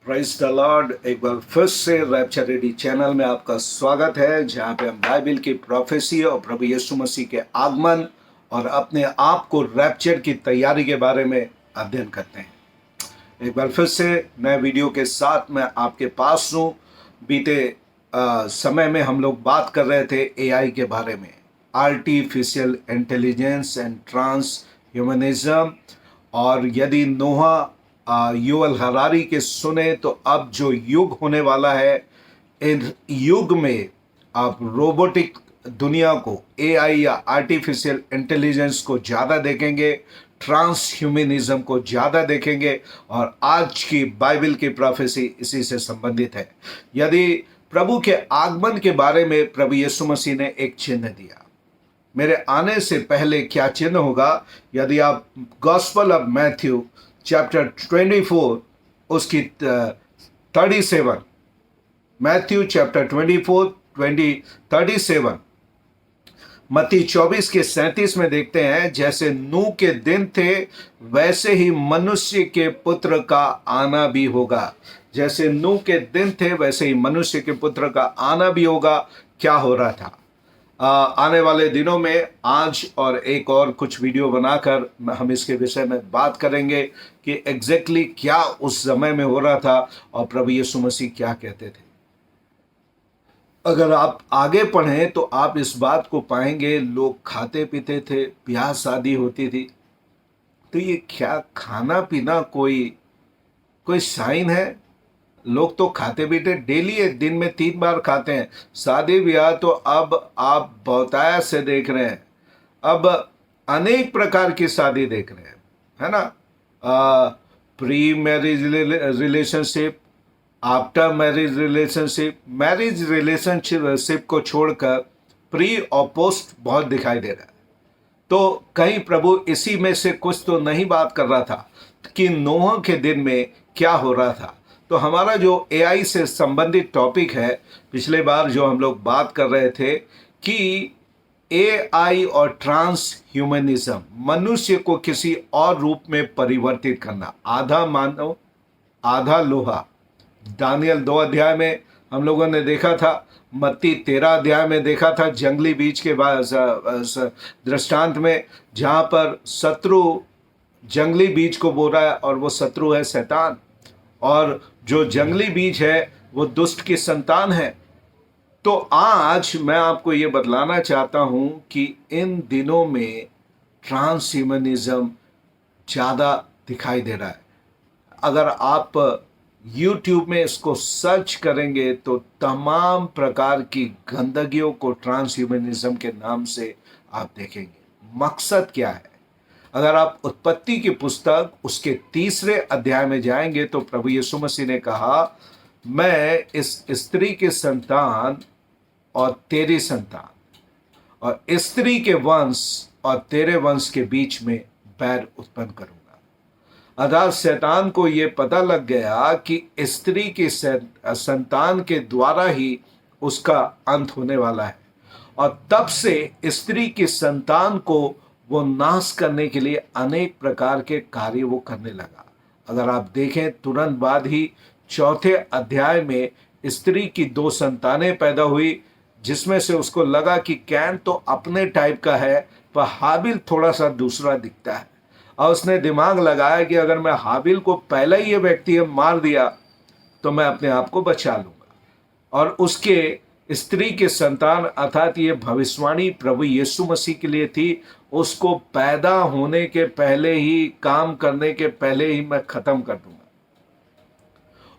Praise the Lord. एक बार फिर से रैप्चर रेडी चैनल में आपका स्वागत है, जहां पे हम बाइबल की प्रोफेसी और प्रभु यीशु मसीह के आगमन और अपने आप को रैप्चर की तैयारी के बारे में अध्ययन करते हैं। एक बार फिर से नए वीडियो के साथ मैं आपके पास हूँ। बीते समय में हम लोग बात कर रहे थे एआई के बारे में, artificial intelligence and transhumanism. और यदि नोहा युवल हरारी के सुने तो अब जो युग होने वाला है, इन युग में आप रोबोटिक दुनिया को, एआई या आर्टिफिशियल इंटेलिजेंस को ज़्यादा देखेंगे, ट्रांस ह्यूमनिज्म को ज़्यादा देखेंगे। और आज की बाइबल की प्रोफेसी इसी से संबंधित है। यदि प्रभु के आगमन के बारे में प्रभु यीशु मसीह ने एक चिन्ह दिया, मेरे आने से पहले क्या चिन्ह होगा। यदि आप गॉस्पल ऑफ मैथ्यू चैप्टर 24 उसकी 37, मैथ्यू चैप्टर 37, मत्ती 24 के 37 में देखते हैं, जैसे नूह के दिन थे वैसे ही मनुष्य के पुत्र का आना भी होगा। जैसे नूह के दिन थे वैसे ही मनुष्य के पुत्र का आना भी होगा। क्या हो रहा था आने वाले दिनों में? आज और एक और कुछ वीडियो बनाकर हम इसके विषय में बात करेंगे कि एग्जैक्टली क्या उस समय में हो रहा था और प्रभु यीशु मसीह क्या कहते थे। अगर आप आगे पढ़ें तो आप इस बात को पाएंगे, लोग खाते पीते थे, ब्याह शादी होती थी। तो ये क्या खाना पीना कोई साइन है? लोग तो खाते पीते डेली है, दिन में 3 बार खाते हैं। शादी ब्याह तो अब आप बहुतायत से देख रहे हैं। अब अनेक प्रकार की शादी देख रहे हैं, है ना। Pre marriage relationship, after marriage relationship, marriage relationship को छोड़कर प्री और पोस्ट बहुत दिखाई दे रहा है। तो कहीं प्रभु इसी में से कुछ तो नहीं बात कर रहा था कि नोह के दिन में क्या हो रहा था। तो हमारा जो एआई से संबंधित टॉपिक है, पिछले बार जो हम लोग बात कर रहे थे कि एआई और ट्रांस ह्यूमनिज्म, मनुष्य को किसी और रूप में परिवर्तित करना, आधा मानव आधा लोहा। दानियल 2 अध्याय में हम लोगों ने देखा था, मत्ती 13 अध्याय में देखा था, जंगली बीज के दृष्टांत में, जहाँ पर शत्रु जंगली बीज को बोल रहा है और वो शत्रु है शैतान, और जो जंगली बीज है वो दुष्ट की संतान है। तो आज मैं आपको ये बतलाना चाहता हूं कि इन दिनों में ट्रांस ह्यूमनिज्म ज़्यादा दिखाई दे रहा है। अगर आप YouTube में इसको सर्च करेंगे तो तमाम प्रकार की गंदगियों को ट्रांस ह्यूमनिज्म के नाम से आप देखेंगे। मकसद क्या है? अगर आप उत्पत्ति की पुस्तक उसके 3 अध्याय में जाएंगे तो प्रभु यीशु मसीह ने कहा, मैं इस स्त्री के संतान और तेरी संतान और स्त्री के वंश और तेरे वंश के बीच में बैर उत्पन्न करूंगा। अर्थात शैतान को यह पता लग गया कि स्त्री की संतान के द्वारा ही उसका अंत होने वाला है, और तब से स्त्री की संतान को वो नाश करने के लिए अनेक प्रकार के कार्य वो करने लगा। अगर आप देखें, तुरंत बाद ही 4 अध्याय में स्त्री की 2 संतानें पैदा हुई, जिसमें से उसको लगा कि कैन तो अपने टाइप का है पर हाबिल थोड़ा सा दूसरा दिखता है। और उसने दिमाग लगाया कि अगर मैं हाबिल को पहले ही ये व्यक्ति मार दिया तो मैं अपने आप को बचा लूँगा। और उसके स्त्री के संतान, अर्थात ये भविष्यवाणी प्रभु यीशु मसीह के लिए थी, उसको पैदा होने के पहले ही, काम करने के पहले ही मैं खत्म कर दूंगा।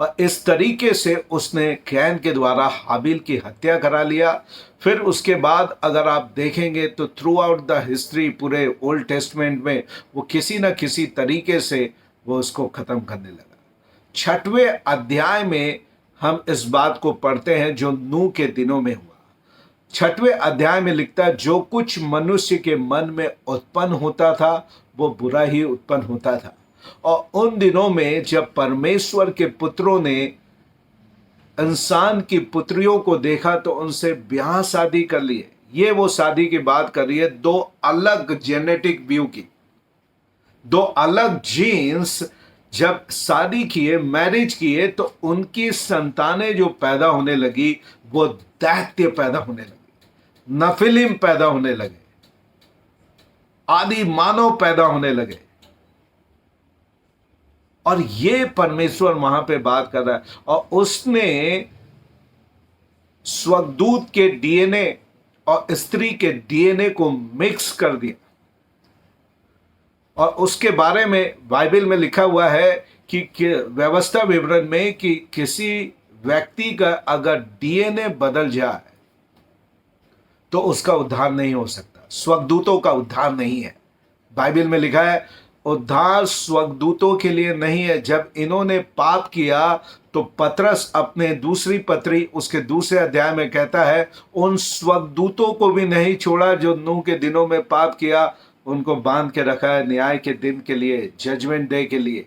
और इस तरीके से उसने कैन के द्वारा हाबिल की हत्या करा लिया। फिर उसके बाद अगर आप देखेंगे तो थ्रू आउट द हिस्ट्री, पूरे ओल्ड टेस्टमेंट में वो किसी न किसी तरीके से वो उसको खत्म करने लगा। 6वें अध्याय में हम इस बात को पढ़ते हैं जो नूह के दिनों में हुआ। 6वें अध्याय में लिखता है, जो कुछ मनुष्य के मन में उत्पन्न होता था वो बुरा ही उत्पन्न होता था। और उन दिनों में जब परमेश्वर के पुत्रों ने इंसान की पुत्रियों को देखा तो उनसे ब्याह शादी कर लिए। ये वो शादी की बात कर रही है, 2 अलग जेनेटिक व्यू की, 2 अलग जीन्स जब शादी किए, मैरिज किए, तो उनकी संतानें जो पैदा होने लगी वो दैत्य पैदा होने लगी, नफिलिम पैदा होने लगे, आदि मानव पैदा होने लगे। और ये परमेश्वर वहां पे बात कर रहा है। और उसने स्वर्गदूत के डीएनए और स्त्री के डीएनए को मिक्स कर दिया। और उसके बारे में बाइबल में लिखा हुआ है कि व्यवस्था विवरण में कि किसी व्यक्ति का अगर डीएनए बदल जाए तो उसका उद्धार नहीं हो सकता, स्वर्गदूतों का उद्धार नहीं है। बाइबल में लिखा है उद्धार स्वर्गदूतों के लिए नहीं है। जब इन्होंने पाप किया तो पतरस अपने दूसरी पत्री उसके दूसरे अध्याय में कहता है उन स्वर्गदूतों को भी नहीं छोड़ा जो नूह के दिनों में पाप किया, उनको बांध के रखा है न्याय के दिन के लिए, जजमेंट डे के लिए।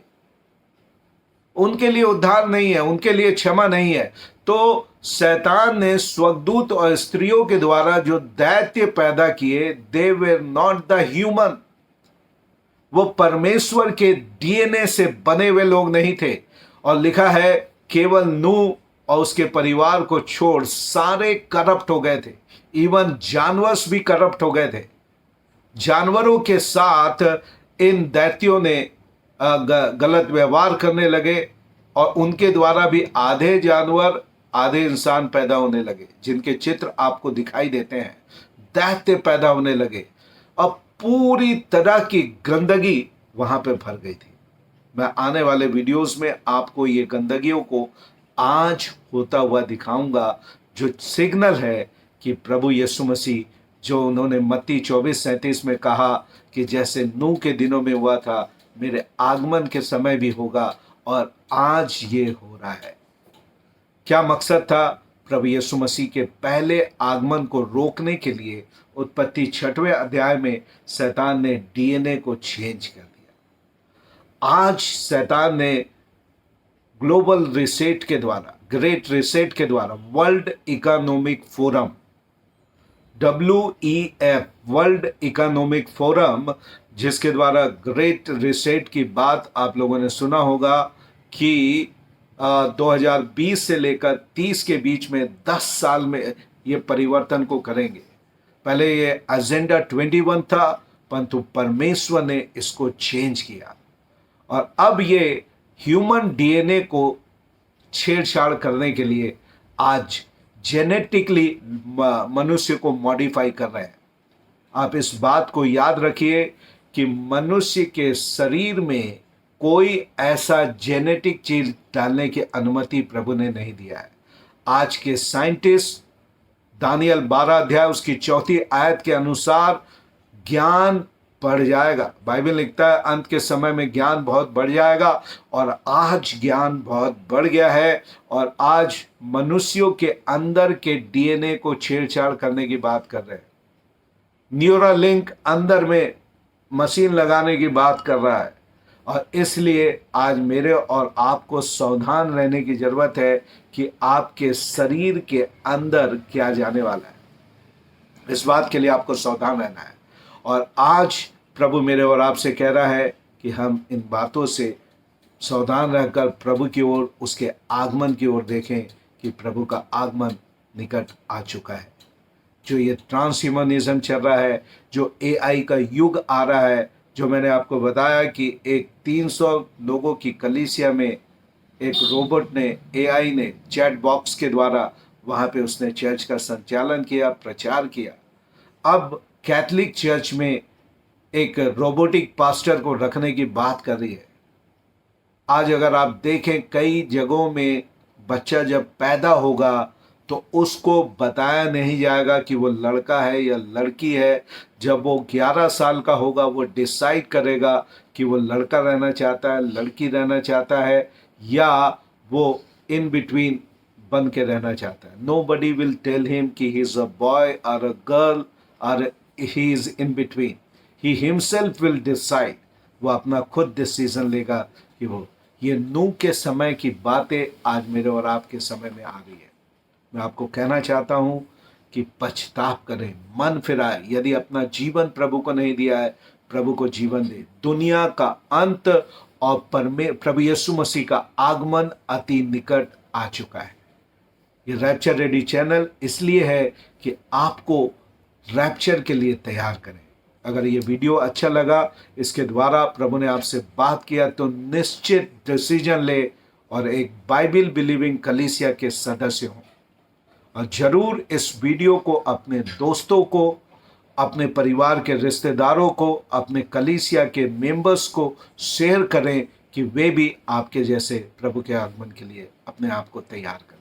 उनके लिए उद्धार नहीं है, उनके लिए क्षमा नहीं है। तो शैतान ने स्वर्गदूत और स्त्रियों के द्वारा जो दैत्य पैदा किए, दे वर नॉट द ह्यूमन, वो परमेश्वर के डीएनए से बने हुए लोग नहीं थे। और लिखा है केवल नूह और उसके परिवार को छोड़ सारे करप्ट हो गए थे, इवन जानवर भी करप्ट हो गए थे। जानवरों के साथ इन दैत्यों ने गलत व्यवहार करने लगे और उनके द्वारा भी आधे जानवर आधे इंसान पैदा होने लगे, जिनके चित्र आपको दिखाई देते हैं। दैत्य पैदा होने लगे और पूरी तरह की गंदगी वहां पे भर गई थी। मैं आने वाले वीडियोस में आपको ये गंदगियों को आज होता हुआ दिखाऊंगा, जो सिग्नल है कि प्रभु यीशु मसीह, जो उन्होंने मत्ती 24:37 में कहा कि जैसे नूह के दिनों में हुआ था, मेरे आगमन के समय भी होगा, और आज ये हो रहा है। क्या मकसद था? प्रभु यीशु मसीह के पहले आगमन को रोकने के लिए उत्पत्ति 6वें अध्याय में शैतान ने डीएनए को चेंज कर दिया। आज शैतान ने ग्लोबल रिसेट के द्वारा, ग्रेट रिसेट के द्वारा, world economic forum, WEF, world economic forum, जिसके द्वारा ग्रेट रिसेट की बात आप लोगों ने सुना होगा कि 2020 से लेकर 30 के बीच में 10 साल में ये परिवर्तन को करेंगे। पहले ये एजेंडा 21 था, परंतु परमेश्वर ने इसको चेंज किया और अब ये ह्यूमन डीएनए को छेड़छाड़ करने के लिए आज जेनेटिकली मनुष्य को मॉडिफाई कर रहे हैं। आप इस बात को याद रखिए कि मनुष्य के शरीर में कोई ऐसा जेनेटिक चीज डालने की अनुमति प्रभु ने नहीं दिया है। आज के साइंटिस्ट दानियल 12 अध्याय उसकी 4 आयत के अनुसार ज्ञान बढ़ जाएगा। बाइबल लिखता है अंत के समय में ज्ञान बहुत बढ़ जाएगा, और आज ज्ञान बहुत बढ़ गया है। और आज मनुष्यों के अंदर के डीएनए को छेड़छाड़ करने की बात कर रहे हैं। न्यूरालिंक अंदर में मशीन लगाने की बात कर रहा है। और इसलिए आज मेरे और आपको सावधान रहने की जरूरत है कि आपके शरीर के अंदर क्या जाने वाला है। इस बात के लिए आपको सावधान रहना है। और आज प्रभु मेरे और आपसे कह रहा है कि हम इन बातों से सावधान रहकर प्रभु की ओर, उसके आगमन की ओर देखें कि प्रभु का आगमन निकट आ चुका है। जो ये ट्रांसह्यूमनिज्म चल रहा है, जो AI का युग आ रहा है, जो मैंने आपको बताया कि एक 300 लोगों की कलीसिया में एक रोबोट ने, AI ने चैट बॉक्स के द्वारा वहाँ पे उसने चर्च का संचालन किया, प्रचार किया। अब कैथलिक चर्च में एक रोबोटिक पास्टर को रखने की बात कर रही है। आज अगर आप देखें कई जगहों में बच्चा जब पैदा होगा तो उसको बताया नहीं जाएगा कि वो लड़का है या लड़की है। जब वो 11 साल का होगा वो डिसाइड करेगा कि वो लड़का रहना चाहता है, लड़की रहना चाहता है, या वो इन बिटवीन बन के रहना चाहता है। Nobody will tell him कि he is a boy or a girl or he is in between. He himself will decide. वो अपना खुद डिसीजन लेगा कि वो, ये नूह के समय की बातें आज मेरे और आपके समय में आ रही है। मैं आपको कहना चाहता हूं कि पछताप करें, मन फिराए। यदि अपना जीवन प्रभु को नहीं दिया है, प्रभु को जीवन दे। दुनिया का अंत और प्रभु यीशु मसीह का आगमन अति निकट आ चुका है। ये रैप्चर रेडी चैनल इसलिए है कि आपको रैप्चर के लिए तैयार करें। अगर ये वीडियो अच्छा लगा, इसके द्वारा प्रभु ने आपसे बात किया, तो निश्चित डिसीजन ले और एक बाइबल बिलीविंग कलीसिया के सदस्य हों। और जरूर इस वीडियो को अपने दोस्तों को, अपने परिवार के रिश्तेदारों को, अपने कलीसिया के मेंबर्स को शेयर करें कि वे भी आपके जैसे प्रभु के आगमन के लिए अपने आप को तैयार करें।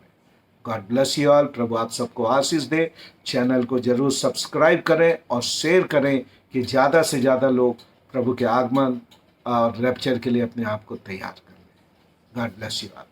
God bless you all. प्रभु आप सबको आशीष दे। चैनल को जरूर सब्सक्राइब करें और शेयर करें कि ज़्यादा से ज़्यादा लोग प्रभु के आगमन और रैप्चर के लिए अपने आप को तैयार करें। God bless you all.